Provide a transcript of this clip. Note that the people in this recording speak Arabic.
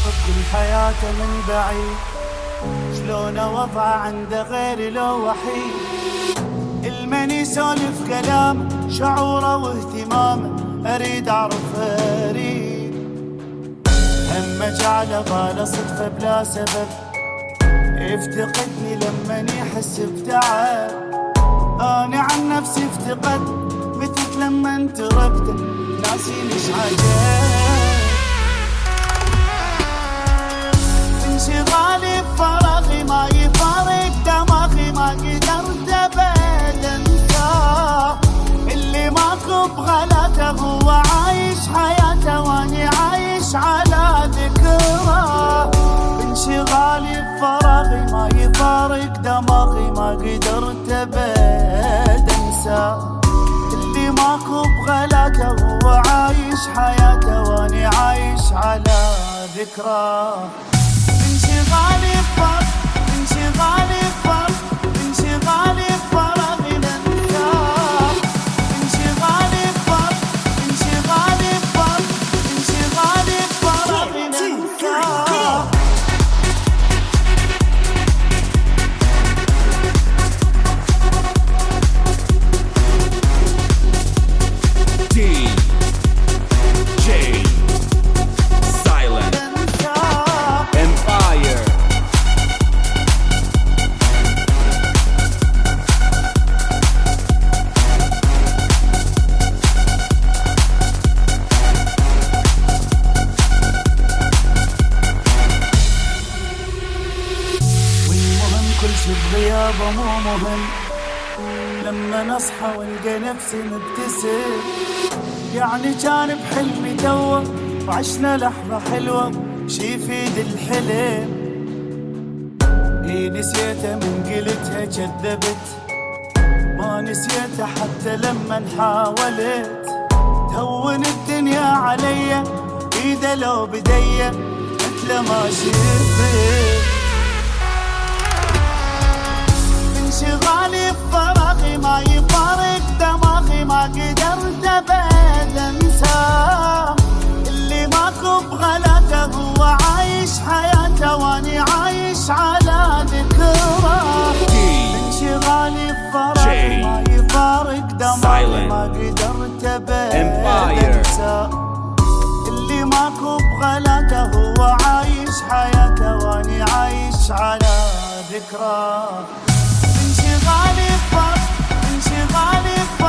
يراقب كل حياته من بعيد، شلون وضعه عنده غير لو وحيد. المن يسولف كلامه شعوره واهتمامه، اريد اعرف اريد همه على باله صدفه بلا سبب، يفتقدني لمن يحس بتعب. انا عن نفسي افتقد متت لمن تركته، ناسي ليش عجب. انشغالي بفراغي ما يفارق دماغي، ما قدرت ابد انساه. اللي ماكو بغلاته هو عايش حياته واني عايش على ذكراه. انشغالي بفراغي ما يفارق دماغي، ما قدرت ابد انساه. اللي ماكو بغلاته هو عايش حياته واني عايش على ذكراه. انشغالي بفراغ، انشغالي بفراغ، انشغالي بفراغي لانساه. انشغالي بفراغ، انشغالي بفراغ، انشغالي بفراغي لانساه. كل شي بغيابه مو مهم، لما نصحى والقى نفسي مبتسم. يعني كان بحلمي توه وعشنا لحظة حلوة، شي يفيد الحلم. نسيته من قلتها كذبت، ما نسيته حتى لما حاولت. تهون الدنيا عليا ايده لو بديه مثل ما شفت. انشغالي بفراغي ما يفارق دماغي، ما قدرت ابد انساه. اللي ماكو بغلاته هو عايش حياته واني عايش على ذكراه. انشغالي بفراغي ما يفارق دماغي، ما قدرت ابد انساه. اللي ماكو بغلاته هو عايش حياته واني عايش على ذكراه. انشغالي بفراغ، انشغالي بفراغ.